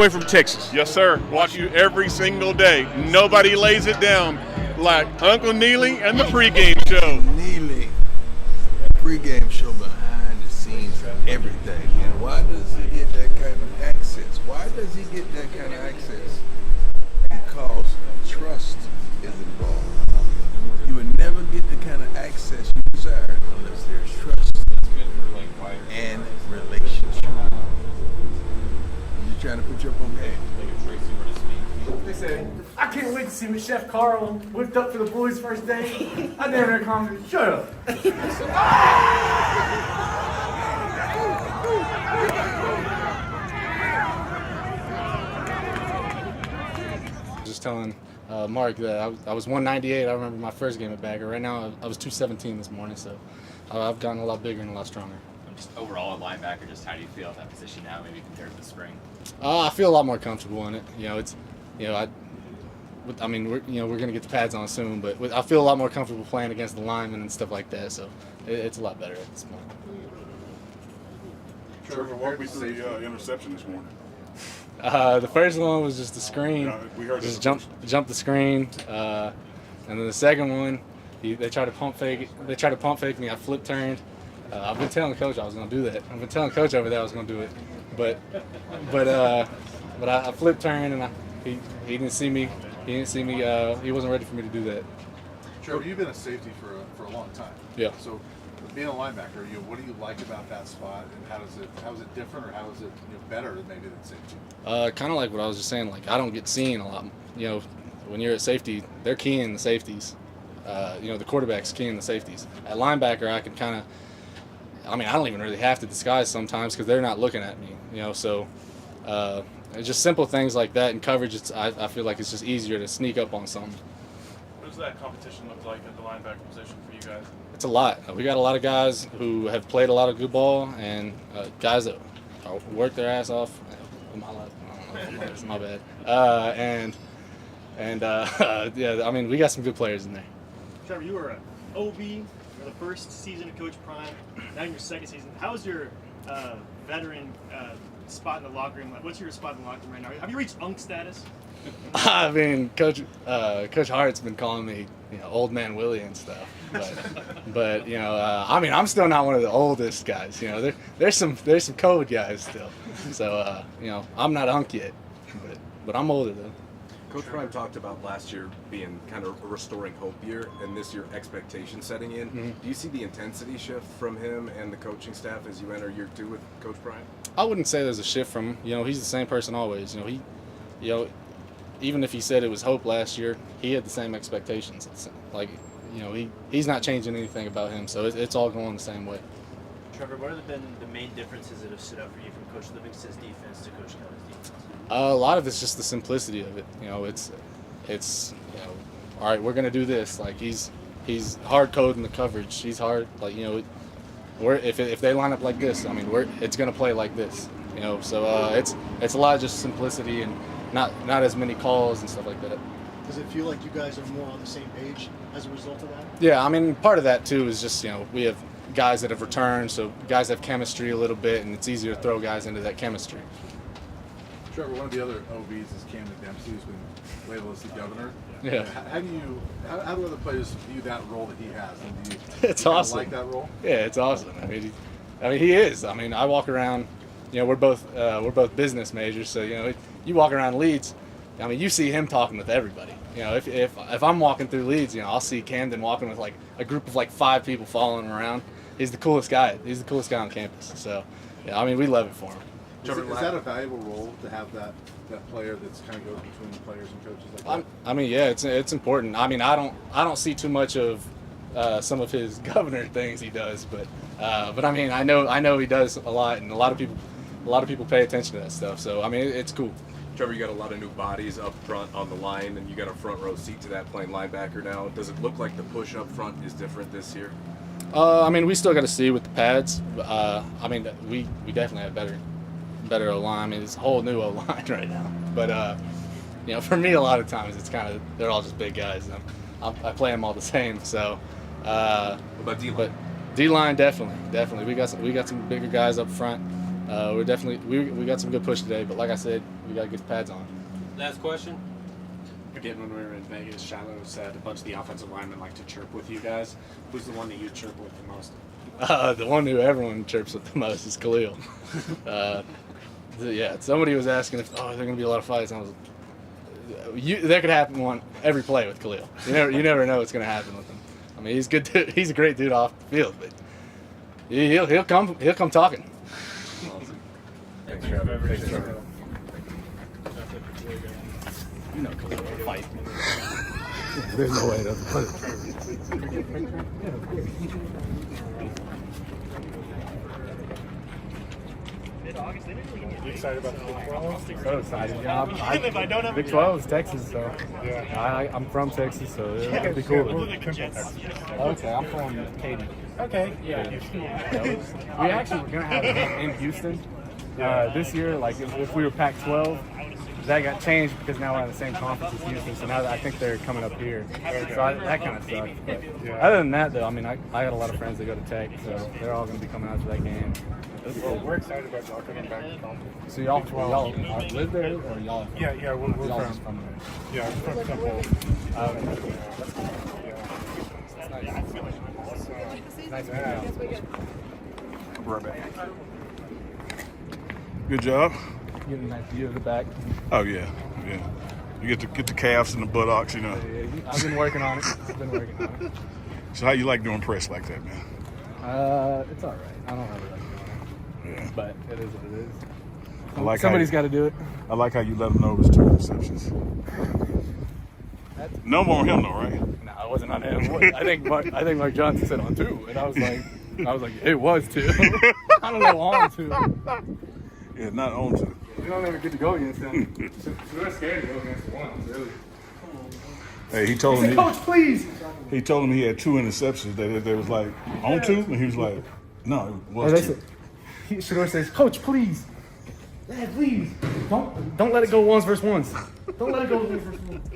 way from Texas. Yes, sir. Watch you every single day. Nobody lays it down like Uncle Neely and the Pregame Show. Neely, Pregame Show behind the scenes of everything. And why does he get that kind of access? Why does he get that kind of access? Because trust is involved. You would never get the kind of access you desire unless there's trust and relationship. You're trying to put your own game. They said, I can't wait to see what Chef Carl whipped up for the boys' first day. I never had confidence. Shut up. Just telling Mark that I was 198. I remember my first game at Bagger. Right now, I was 217 this morning, so I've gotten a lot bigger and a lot stronger. Just overall, a linebacker, just how do you feel at that position now, maybe compared to the spring? I feel a lot more comfortable in it. I mean, we're gonna get the pads on soon, but I feel a lot more comfortable playing against the linemen and stuff like that. So it's a lot better at this point. Trevor, walk me through the interception this morning. The first one was just the screen. We heard just jump the screen, and then the second one, they tried to pump fake. They tried to pump fake me. I flip turned. I've been telling Coach I was gonna do that. I've been telling Coach over there I was gonna do it, but I flip turned and he didn't see me. He didn't see me. He wasn't ready for me to do that. Trevor, you've been a safety for a long time. Yeah. So, being a linebacker, what do you like about that spot, and how is it different, or how is it better maybe than safety? Kind of like what I was just saying. Like I don't get seen a lot. When you're at safety, they're keying the safeties. The quarterback's keying the safeties. At linebacker, I can kind of. I mean, I don't even really have to disguise sometimes because they're not looking at me. So. Just simple things like that in coverage. I feel like it's just easier to sneak up on something. What does that competition look like at the linebacker position for you guys? It's a lot. We got a lot of guys who have played a lot of good ball and guys that work their ass off. It's my bad. Yeah, I mean, we got some good players in there. Trevor, you were an OB for the first season of Coach Prime. Now in your second season. How's your veteran spot in the locker room? What's your spot in the locker room right now? Have you reached UNC status? I mean, Coach Hart's been calling me, old man Willie and stuff. But I mean, I'm still not one of the oldest guys. There's some COVID guys still. So I'm not UNC yet, but I'm older though. Coach Prime talked about last year being kind of a restoring hope year, and this year expectation setting in. Mm-hmm. Do you see the intensity shift from him and the coaching staff as you enter year 2 with Coach Prime? I wouldn't say there's a shift from him. He's the same person always. Even if he said it was hope last year, he had the same expectations. He's not changing anything about him, so it's all going the same way. Trevor, what have been the main differences that have stood out for you from Coach Livingston's defense to Coach Kelly's defense? A lot of it's just the simplicity of it. It's all right, we're gonna do this. Like he's hard coding the coverage. He's hard. If they line up like this, I mean, it's gonna play like this. So it's a lot of just simplicity and not as many calls and stuff like that. Does it feel like you guys are more on the same page as a result of that? Yeah, I mean, part of that too is just we have guys that have returned, so guys have chemistry a little bit, and it's easier to throw guys into that chemistry. Trevor, one of the other OBs is Camden Dempsey, who's been labeled as the governor. Yeah. How do other players view that role that he has? And do you it's awesome. Like that role? Yeah, it's awesome. I mean, he is. I mean, I walk around. We're both business majors, so you walk around Leeds. I mean, you see him talking with everybody. If I'm walking through Leeds, I'll see Camden walking with like a group of like 5 people following him around. He's the coolest guy. He's the coolest guy on campus. So, yeah, I mean, we love it for him. Is that a valuable role to have that player that's kind of goes between the players and coaches like that? I mean, yeah, it's important. I mean, I don't see too much of some of his governor things he does, but I mean, I know he does a lot, and a lot of people pay attention to that stuff. So I mean, it's cool. Trevor, you got a lot of new bodies up front on the line, and you got a front row seat to that playing linebacker now. Does it look like the push up front is different this year? I mean, we still got to see with the pads. I mean, we definitely have better O-line. I mean, it's a whole new O-line right now. But for me, a lot of times it's kind of they're all just big guys. And I play them all the same. So. What about D-line? But D-line definitely. We got some bigger guys up front. We're definitely we got some good push today, but like I said, we got to get the pads on. Last question. Again, when we were in Vegas, Shiloh said a bunch of the offensive linemen like to chirp with you guys. Who's the one that you chirp with the most? The one who everyone chirps with the most is Khalil. Yeah, somebody was asking if there are going to be a lot of fights, and I was like, that could happen every play with Khalil. You never know what's going to happen with him. I mean, he's good. He's a great dude off the field, but he'll come talking. Awesome. Thanks, Trevor. Thanks, Trevor. You know Khalil will fight. There's no way to put it. You excited about the Big 12? So excited. Yeah, If I don't have Big 12 is Texas, so Yeah. I'm from Texas, so it'd be cool. Okay, I'm from Katy. Okay. Yeah. We actually were gonna have a game in Houston this year. Like if we were Pac-12, that got changed because now we're in the same conference as Houston. So now I think they're coming up here. So that kind of sucked. But other than that, though, I mean, I got a lot of friends that go to Tech, so they're all gonna be coming out to that game. Well, we're excited about y'all coming back to conference. So y'all live there, or y'all? Yeah, we're y'all from, from there. yeah, we're from Temple. Nice to meet you. Right back. Good job. Get a nice view of the back. Oh yeah. You get the calves and the buttocks, you know. Yeah, I've been working on it. So how you like doing press like that, man? It's all right. I don't ever like doing it. Yeah. But it is what it is. I like Somebody's got to do it. I like how you let him know it was 2 interceptions. No more on him though, right? No, it wasn't on him. I think Mark Johnson said on 2, and I was like, it was 2. I don't know on 2. Yeah, not on 2. We don't ever get to go against them. So we're scared to go against the ones, really. Hey, he told him Coach, please. he told him he had 2 interceptions. They was like on 2, and he was like, no, it was 2. Shador says, Coach, please. Dad, please. Don't let it go ones versus ones. Don't let it go ones versus ones.